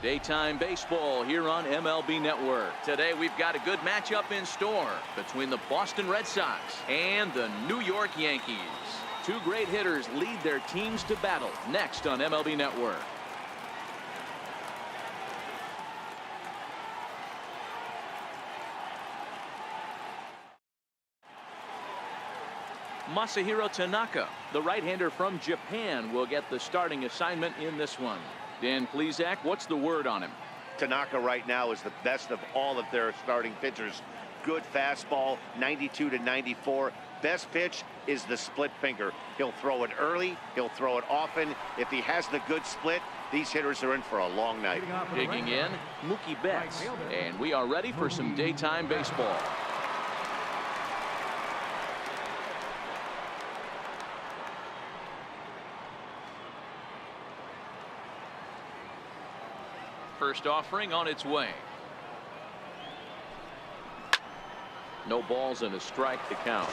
Daytime baseball here on MLB Network. Today we've got a good matchup in store between the Boston Red Sox and the New York Yankees. Two great hitters lead their teams to battle next on MLB Network. Masahiro Tanaka, the right-hander from Japan, will get the starting assignment in this one. Dan Plesac, what's the word on him? Tanaka right now is the best of all of their starting pitchers. Good fastball, 92 to 94. Best pitch is the split finger. He'll throw it early. He'll throw it often. If he has the good split, these hitters are in for a long night. Digging in, Mookie Betts. And we are ready for some daytime baseball. First offering on its way. No balls and a strike to count.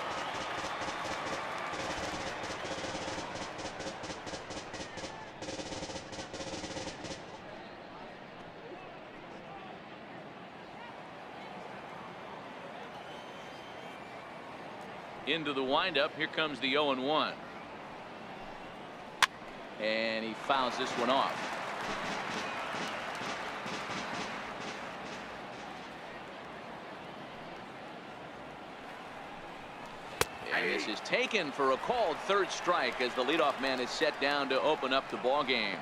Into the windup. Here comes the 0-1. And he fouls this one off. And this is taken for a called third strike as the leadoff man is set down to open up the ball game.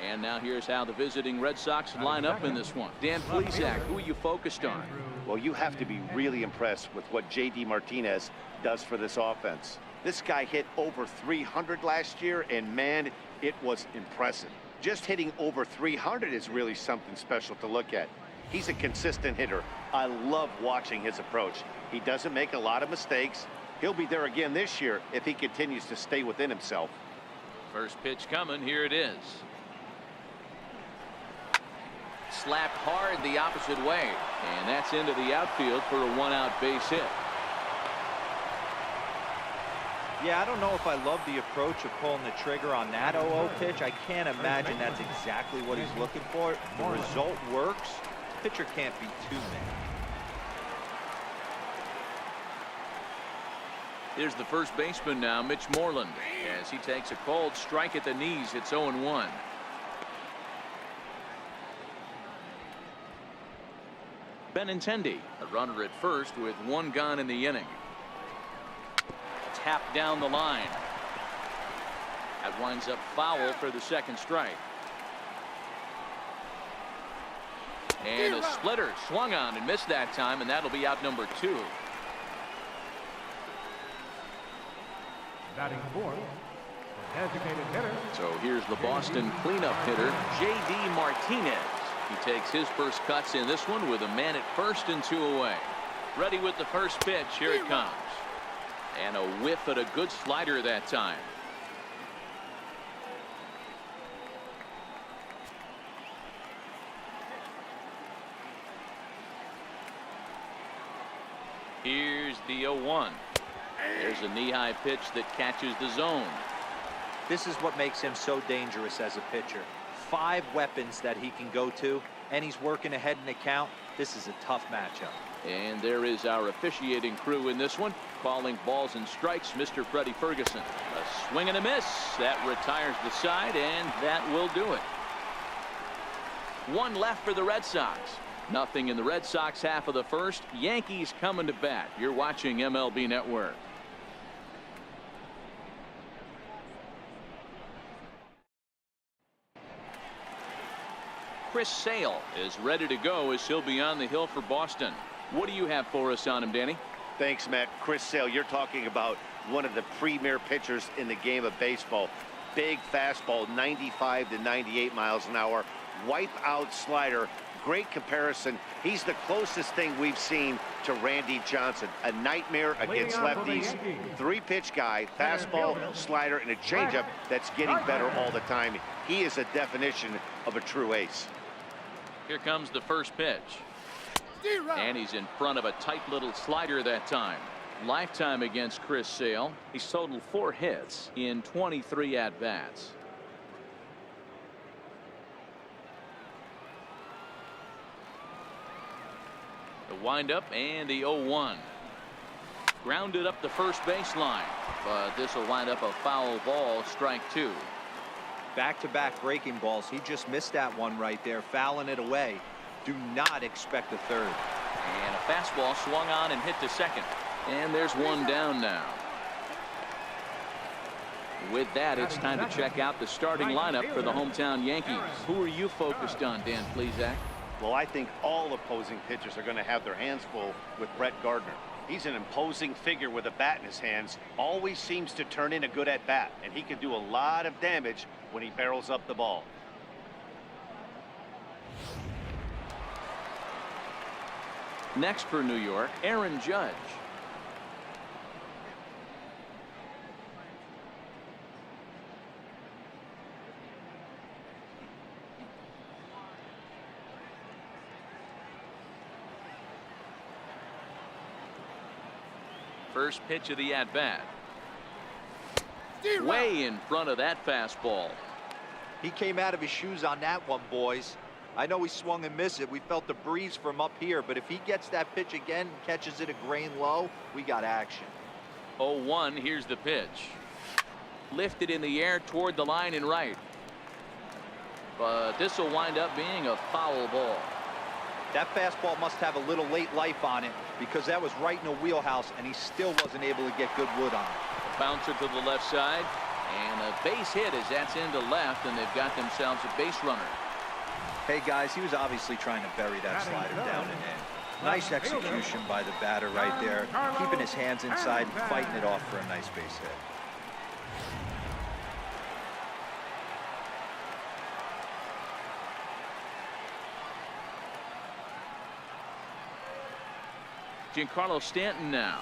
And now here's how the visiting Red Sox line up in this one. Dan Plesac, who are you focused on? Well, you have to be really impressed with what J.D. Martinez does for this offense. This guy hit over 300 last year, and man, it was impressive. Just hitting over 300 is really something special to look at. He's a consistent hitter. I love watching his approach. He doesn't make a lot of mistakes. He'll be there again this year if he continues to stay within himself. First pitch coming. Here it is. Slapped hard the opposite way, and that's into the outfield for a one-out base hit. Yeah, I don't know if I love the approach of pulling the trigger on that 0-0 pitch. I can't imagine that's exactly what he's looking for. The result works. Pitcher can't be too mad. Here's the first baseman now, Mitch Moreland, as he takes a called strike at the knees. It's 0-1. Benintendi, a runner at first with one gone in the inning. Tapped down the line. That winds up foul for the second strike. And a splitter swung on and missed that time, and that'll be out number 2. Batting fourth, designated hitter. So here's the Boston cleanup hitter, J.D. Martinez. He takes his first cuts in this one with a man at first and 2 away. Ready with the first pitch. Here it comes. And a whiff at a good slider that time. Here's the 0-1. There's a knee-high pitch that catches the zone. This is what makes him so dangerous as a pitcher. 5 weapons that he can go to, and he's working ahead in the count. This is a tough matchup. And there is our officiating crew in this one, calling balls and strikes, Mr. Freddie Ferguson. A swing and a miss. That retires the side, and that will do it. 1 left for the Red Sox. Nothing in the Red Sox half of the first. Yankees coming to bat. You're watching MLB Network. Chris Sale is ready to go as he'll be on the hill for Boston. What do you have for us on him, Danny? Thanks, Matt. Chris Sale, you're talking about one of the premier pitchers in the game of baseball. Big fastball, 95 to 98 miles an hour. Wipe out slider. Great comparison. He's the closest thing we've seen to Randy Johnson. A nightmare against lefties. 3-pitch guy, fastball, slider, and a changeup that's getting better all the time. He is a definition of a true ace. Here comes the first pitch. And he's in front of a tight little slider that time. Lifetime against Chris Sale. He's totaled 4 hits in 23 at-bats. windup and the 0-1. Grounded up the first baseline, but this will wind up a foul ball, strike 2. Back-to-back breaking balls. He just missed that one right there, fouling it away. Do not expect a third. And a fastball swung on and hit to second. And there's one down now. With that, it's time to check out the starting lineup for the hometown Yankees. Who are you focused on, Dan Plesac? Well, I think all opposing pitchers are going to have their hands full with Brett Gardner. He's an imposing figure with a bat in his hands. Always seems to turn in a good at bat, and he can do a lot of damage when he barrels up the ball. Next for New York, Aaron Judge. First pitch of the at-bat. Way in front of that fastball. He came out of his shoes on that one, boys. I know he swung and missed it. We felt the breeze from up here, but if he gets that pitch again and catches it a grain low, we got action. 0-1, here's the pitch. Lifted in the air toward the line and right. But this will wind up being a foul ball. That fastball must have a little late life on it because that was right in the wheelhouse and he still wasn't able to get good wood on it. Bouncer to the left side, and a base hit as that's into left, and they've got themselves a base runner. Hey guys, he was obviously trying to bury that slider down and in. Nice execution by the batter right there, keeping his hands inside and fighting it off for a nice base hit. Giancarlo Stanton now,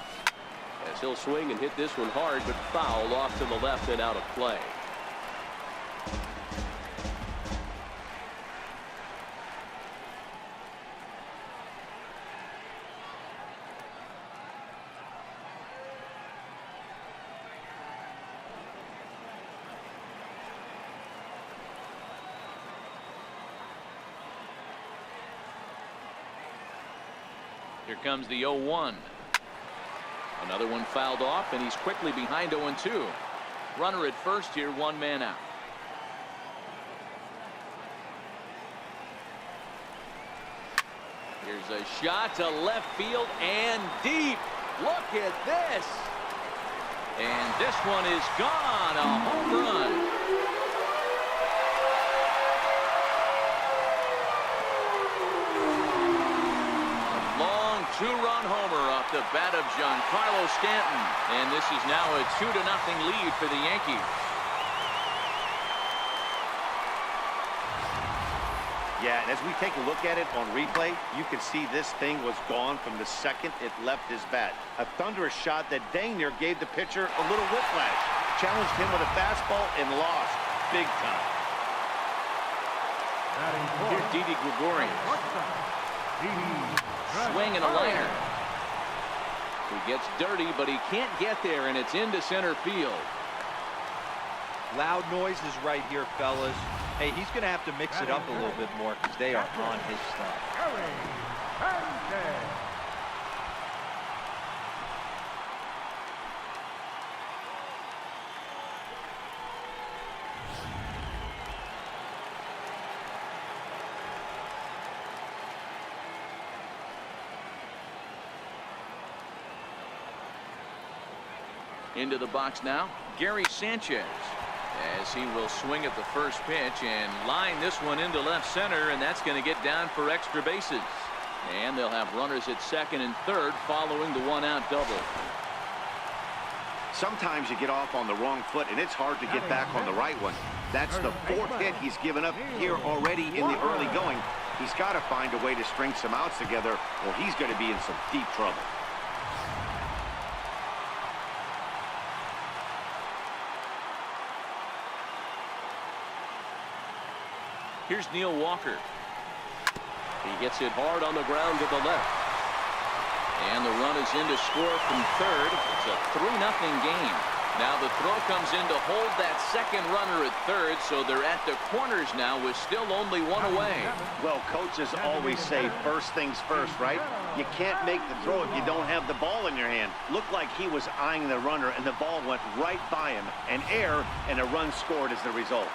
as he'll swing and hit this one hard, but foul off to the left and out of play. Here comes the 0-1. Another one fouled off, and he's quickly behind 0-2. Runner at first here, one man out. Here's a shot to left field and deep. Look at this. And this one is gone. A home run. Two-run homer off the bat of Giancarlo Stanton, and this is now a 2-0 lead for the Yankees. Yeah, and as we take a look at it on replay, you can see this thing was gone from the second it left his bat. A thunderous shot that dang near gave the pitcher a little whiplash. Challenged him with a fastball and lost big time. Here's Didi Gregorius. Swing and a liner. He gets dirty, but he can't get there, and it's into center field. Loud noises right here, fellas. Hey, he's going to have to mix it up a little bit more because they are on his stuff. Into the box now, Gary Sanchez, as he will swing at the first pitch and line this one into left center, and that's going to get down for extra bases. And they'll have runners at second and third following the one-out double. Sometimes you get off on the wrong foot, and it's hard to get back on the right one. That's the fourth hit he's given up here already in the early going. He's got to find a way to string some outs together, or he's going to be in some deep trouble. Here's Neil Walker. He gets it hard on the ground to the left. And the run is in to score from third. It's a 3-0 game. Now the throw comes in to hold that second runner at third, so they're at the corners now with still only one away. Well, coaches always say first things first, right? You can't make the throw if you don't have the ball in your hand. Looked like he was eyeing the runner, and the ball went right by him. An error, and a run scored as the result.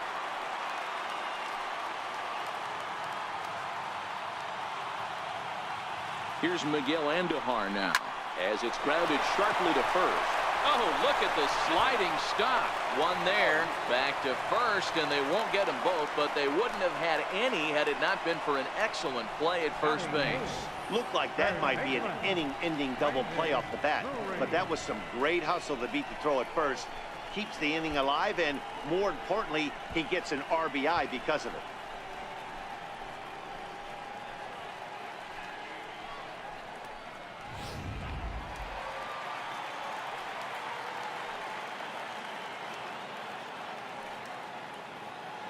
Here's Miguel Andujar now, as it's grounded sharply to first. Oh, look at the sliding stop. One there, back to first, and they won't get them both, but they wouldn't have had any had it not been for an excellent play at first base. Looked like that might be an inning-ending double play off the bat, but that was some great hustle to beat the throw at first. Keeps the inning alive, and more importantly, he gets an RBI because of it.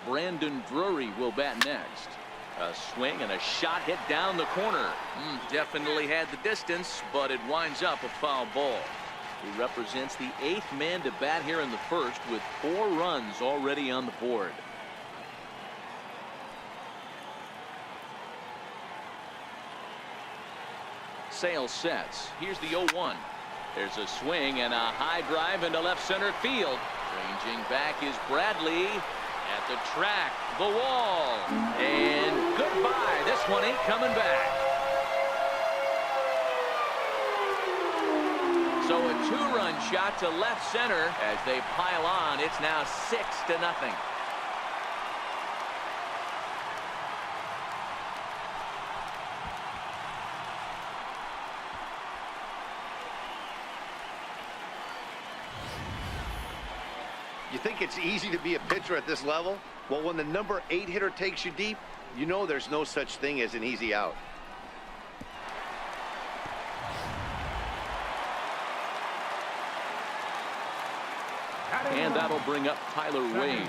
Brandon Drury will bat next. A swing and a shot hit down the corner. Definitely had the distance, but it winds up a foul ball. He represents the 8th man to bat here in the first with 4 runs already on the board. Sale sets. Here's the 0-1. There's a swing and a high drive into left center field. Ranging back is Bradley. At the track, the wall, and goodbye. This one ain't coming back. So a 2-run shot to left center as they pile on. It's now 6-0. You think it's easy to be a pitcher at this level? Well, when the number 8 hitter takes you deep, you know there's no such thing as an easy out. And that'll bring up Tyler Wade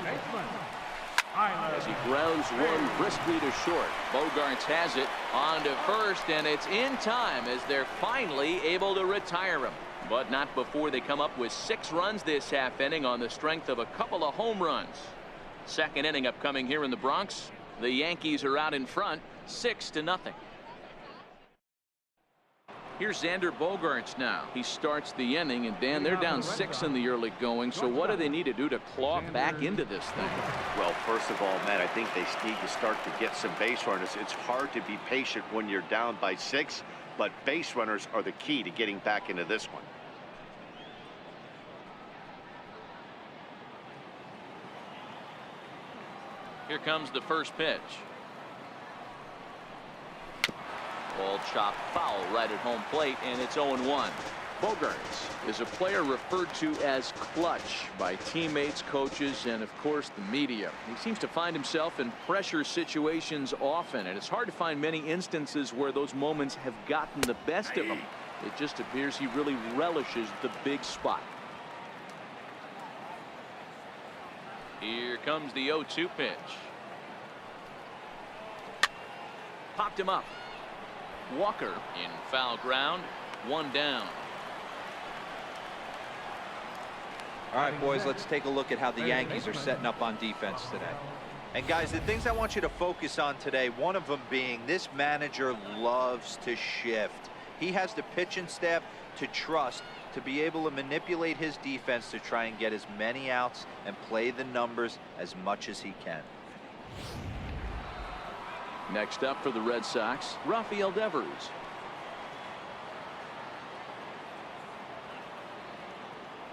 as he grounds one briskly to short. Bogaerts has it on to first, and it's in time as they're finally able to retire him. But not before they come up with 6 runs this half inning on the strength of a couple of home runs. Second inning upcoming here in the Bronx. The Yankees are out in front 6-0. Here's Xander Bogaerts now. He starts the inning, and Dan, they're down 6 in the early going. So what do they need to do to claw back into this thing? Well, first of all, Matt, I think they need to start to get some base runners. It's hard to be patient when you're down by 6, but base runners are the key to getting back into this one. Here comes the first pitch. Ball chopped foul right at home plate, and it's 0-1. Bogaerts is a player referred to as clutch by teammates, coaches, and of course the media. He seems to find himself in pressure situations often, and it's hard to find many instances where those moments have gotten the best of him. It just appears he really relishes the big spot. Here comes the 0-2 pitch. Popped him up. Walker in foul ground. 1 down. All right, boys, let's take a look at how the Yankees are setting up on defense today. And guys, the things I want you to focus on today, one of them being this manager loves to shift. He has the pitching staff to trust to be able to manipulate his defense to try and get as many outs and play the numbers as much as he can. Next up for the Red Sox, Rafael Devers.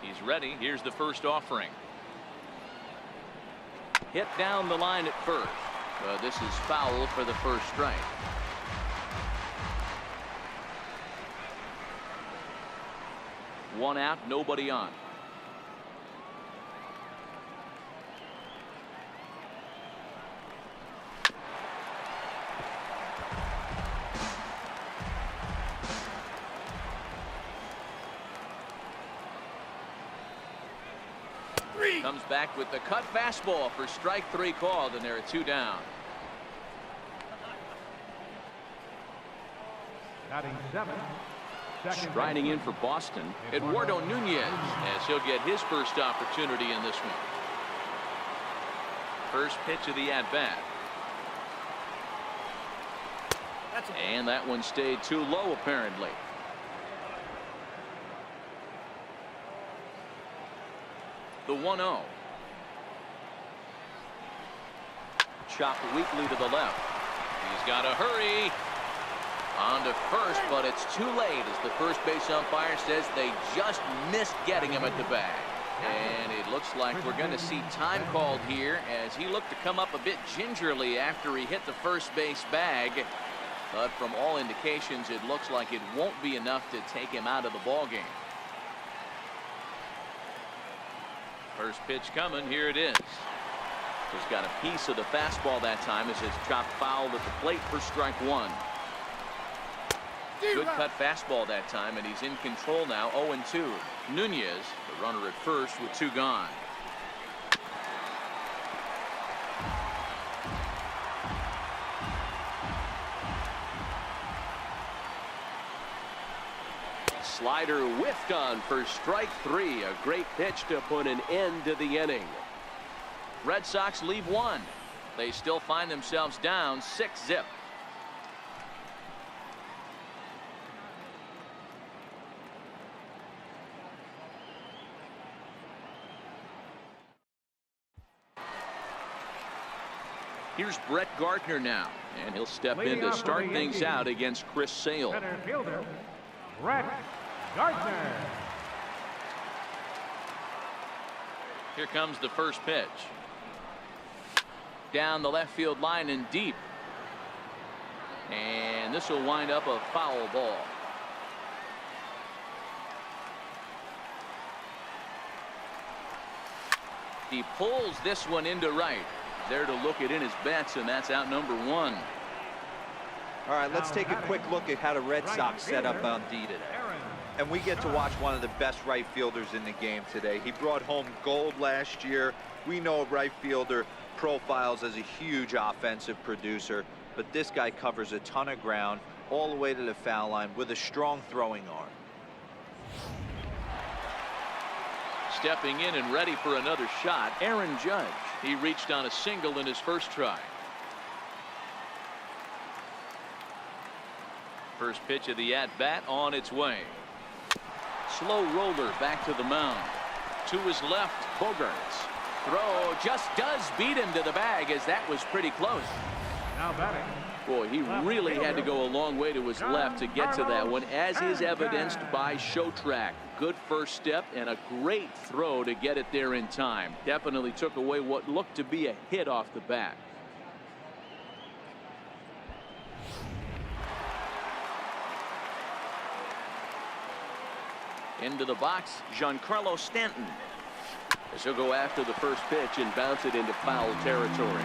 He's ready. Here's the first offering. Hit down the line at first. This is foul for the first strike. One out, nobody on. Comes back with the cut fastball for strike 3 called, and there are 2 down. Batting 7, Striding in for Boston, Eduardo Nunez, as he'll get his first opportunity in this one. First pitch of the at-bat. And that one stayed too low, apparently. The 1-0. Chopped weakly to the left. He's got to hurry. On to first, but it's too late as the first base umpire says they just missed getting him at the bag. And it looks like we're going to see time called here as he looked to come up a bit gingerly after he hit the first base bag. But from all indications, it looks like it won't be enough to take him out of the ball game. First pitch coming. Here it is. He's got a piece of the fastball that time as it's chopped foul at the plate for strike one. Good cut fastball that time, and he's in control now. 0-2. Nunez, the runner at first with two gone. Slider whiffed on for strike three. A great pitch to put an end to the inning. Red Sox leave one. They still find themselves down 6-0. Here's Brett Gardner now, and he'll step in to start things out against Chris Sale. Center fielder, Brett Gardner. Here comes the first pitch. Down the left field line and deep. And this will wind up a foul ball. He pulls this one into right. There to look it in his bets, and that's out number one. All right, let's take a quick look at how the Red Sox set up on D today. And we get to watch one of the best right fielders in the game today. He brought home gold last year. We know a right fielder profiles as a huge offensive producer, but this guy covers a ton of ground all the way to the foul line with a strong throwing arm. Stepping in and ready for another shot, Aaron Judge. He reached on a single in his first try. First pitch of the at-bat on its way. Slow roller back to the mound. To his left, Bogaerts. Throw just does beat him to the bag, as that was pretty close. Now batting. Boy, he really had to go a long way to his left to get to that one, as is evidenced by show track. Good first step and a great throw to get it there in time. Definitely took away what looked to be a hit off the bat. Into the box, Giancarlo Stanton. As he'll go after the first pitch and bounce it into foul territory.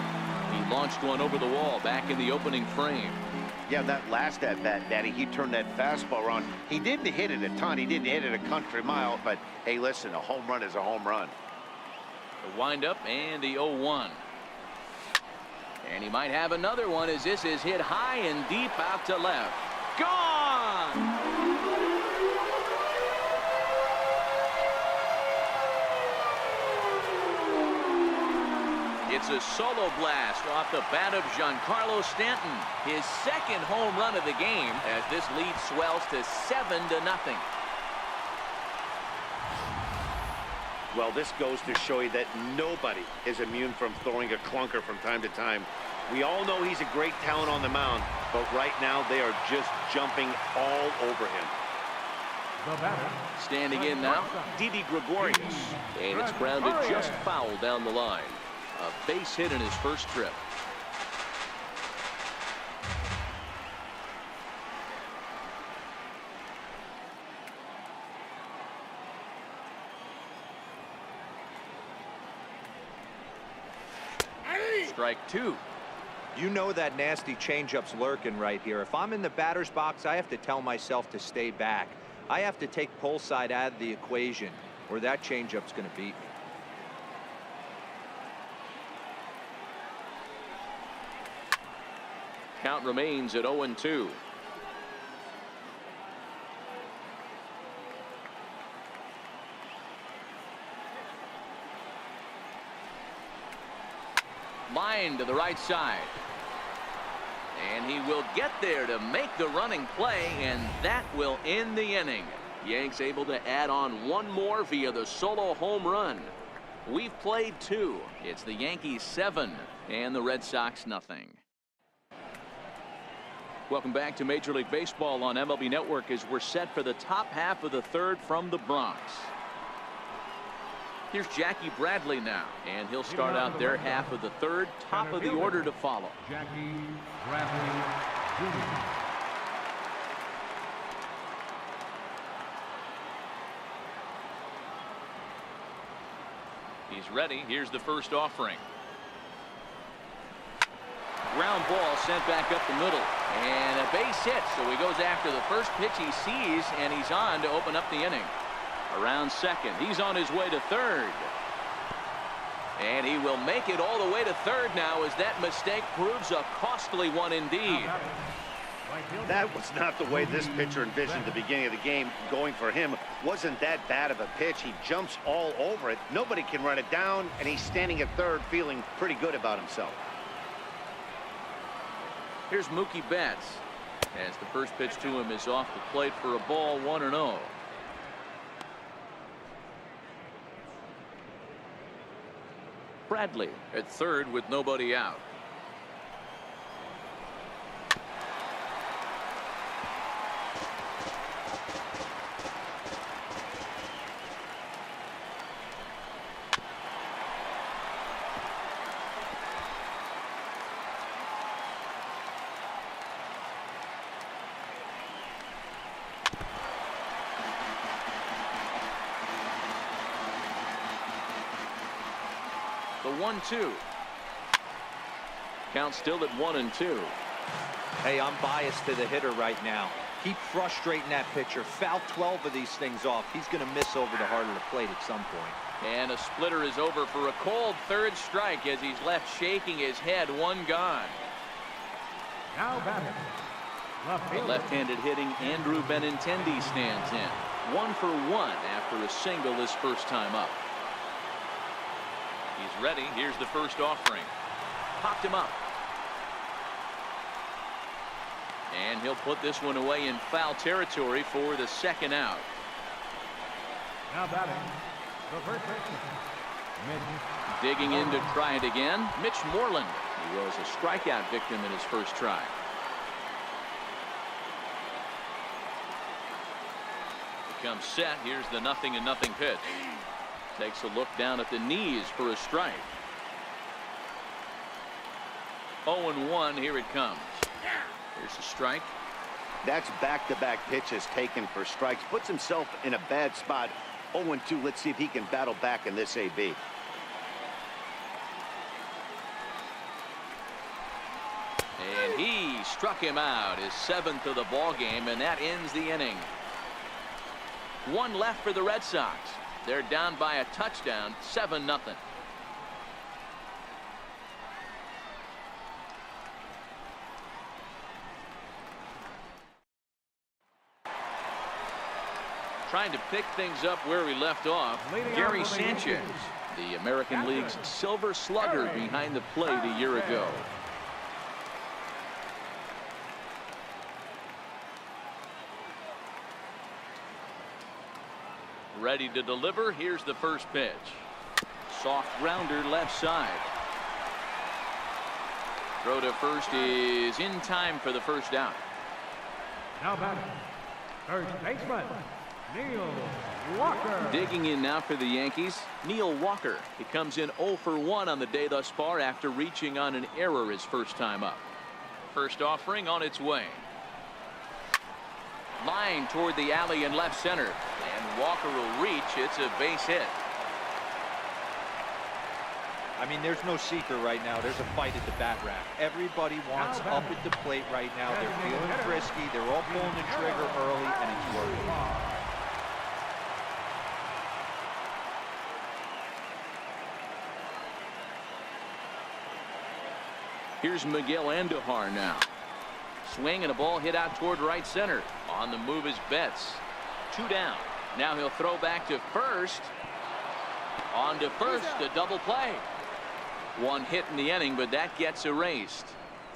He launched one over the wall back in the opening frame. Yeah, that last at bat, Daddy, he turned that fastball around. He didn't hit it a ton. He didn't hit it a country mile. But, hey, listen, a home run is a home run. The windup and the 0-1. And he might have another one as this is hit high and deep out to left. Gone! It's a solo blast off the bat of Giancarlo Stanton. His second home run of the game as this lead swells to 7-0. Well, this goes to show you that nobody is immune from throwing a clunker from time to time. We all know he's a great talent on the mound, but right now they are just jumping all over him. The batter. Standing in now, Didi Gregorius. And it's grounded just foul down the line. A base hit in his first trip. Strike two. You know that nasty changeup's lurking right here. If I'm in the batter's box, I have to tell myself to stay back. I have to take pull side out of the equation, or that changeup's going to beat me. Count remains at 0-2. Line to the right side. And he will get there to make the running play, and that will end the inning. Yanks able to add on one more via the solo home run. We've played 2. It's the Yankees 7 and the Red Sox nothing. Welcome back to Major League Baseball on MLB Network as we're set for the top half of the 3rd from the Bronx. Here's Jackie Bradley now, and he'll start out their half of the 3rd, top of the order to follow. Jackie Bradley Jr. He's ready. Here's the first offering. Ground ball sent back up the middle, and a base hit, so he goes after the first pitch he sees, and he's on to open up the inning. Around second, he's on his way to third, and he will make it all the way to third now, as that mistake proves a costly one indeed. That was not the way this pitcher envisioned the beginning of the game. Going for him wasn't that bad of a pitch. He jumps all over it. Nobody can run it down, and he's standing at third feeling pretty good about himself. Here's Mookie Betts, as the first pitch to him is off the plate for a ball, 1-0. Bradley at third with nobody out. The 1-2. Count still at 1-2. Hey, I'm biased to the hitter right now. Keep frustrating that pitcher. Foul 12 of these things off. He's going to miss over the heart of the plate at some point. And a splitter is over for a cold third strike as he's left shaking his head. One gone. Now batting. The left-handed hitting Andrew Benintendi stands in. 1 for 1 after a single his first time up. He's ready. Here's the first offering. Popped him up. And he'll put this one away in foul territory for the second out. Now batting. The first baseman. Digging in to try it again, Mitch Moreland. He was a strikeout victim in his first try. Becomes set. Here's the 0-0 pitch. Takes a look down at the knees for a strike. 0-1. Here it comes. Here's a strike. That's back-to-back pitches taken for strikes. Puts himself in a bad spot. 0-2. Let's see if he can battle back in this AB. And he struck him out, his 7th of the ball game, and that ends the inning. 1 left for the Red Sox. They're down by a touchdown, 7-0. Trying to pick things up where we left off, Gary Sanchez, the American League's Silver Slugger, behind the plate a year ago. Ready to deliver. Here's the first pitch. Soft grounder left side. Throw to first is in time for the first down. Now batting. First baseman. Neil Walker. Digging in now for the Yankees, Neil Walker. He comes in 0 for 1 on the day thus far after reaching on an error his first time up. First offering on its way. Line toward the alley in left center. And Walker will reach. It's a base hit. I mean, there's no secret right now. There's a fight at the bat rack. Everybody wants up at the plate right now. They're feeling frisky. They're all pulling the trigger early, and it's working. Here's Miguel Andujar now. Swing and a ball hit out toward right center. On the move is Betts. 2 down. Now he'll throw back to first. On to first, a double play. One hit in the inning, but that gets erased.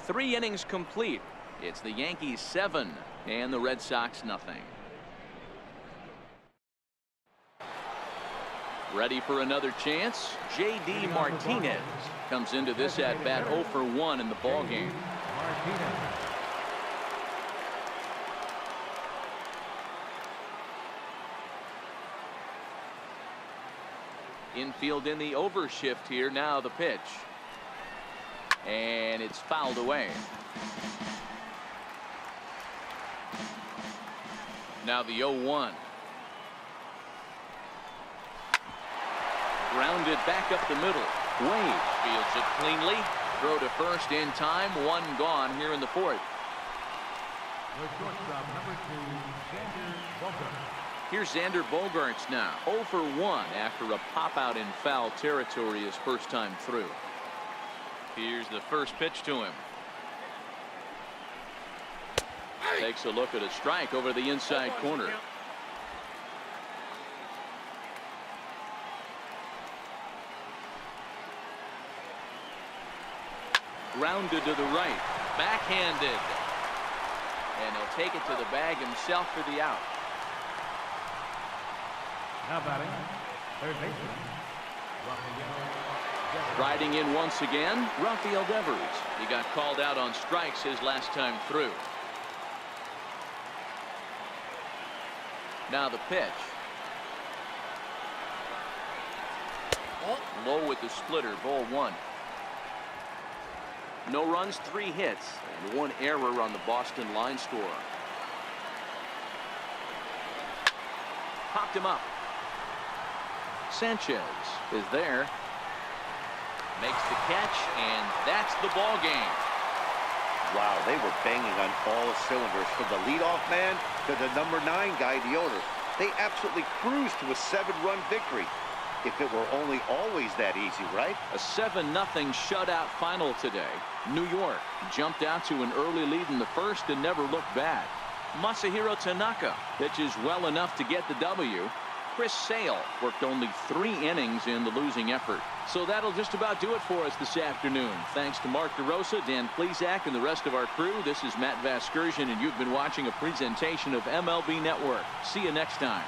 3 innings complete. It's the Yankees 7 and the Red Sox nothing. Ready for another chance. J.D. Martinez comes into this at bat 0 for 1 in the ball game. Infield in the overshift here. Now the pitch. And it's fouled away. Now the 0-1. Grounded back up the middle. Wade fields it cleanly. Throw to first in time. 1 gone here in the 4th. The shortstop, number 2, Xander Bogaerts. Here's Xander Bogaerts now. 0 for 1 after a pop out in foul territory his first time through. Here's the first pitch to him. Takes a look at a strike over the inside corner. Grounded to the right. Backhanded. And he'll take it to the bag himself for the out. Now batting, third baseman, Rafael. Riding in once again, Rafael Devers. He got called out on strikes his last time through. Now the pitch. Low with the splitter, ball 1. No runs, 3 hits, and 1 error on the Boston line score. Popped him up. Sanchez is there. Makes the catch, and that's the ball game. Wow, they were banging on all cylinders from the leadoff man to the number 9 guy, the owner. They absolutely cruised to a 7-run victory. If it were only always that easy, right? A 7-0 shutout final today. New York jumped out to an early lead in the first and never looked back. Masahiro Tanaka pitches well enough to get the W. Chris Sale worked only 3 innings in the losing effort. So that'll just about do it for us this afternoon. Thanks to Mark DeRosa, Dan Plesac, and the rest of our crew. This is Matt Vasgersian, and you've been watching a presentation of MLB Network. See you next time.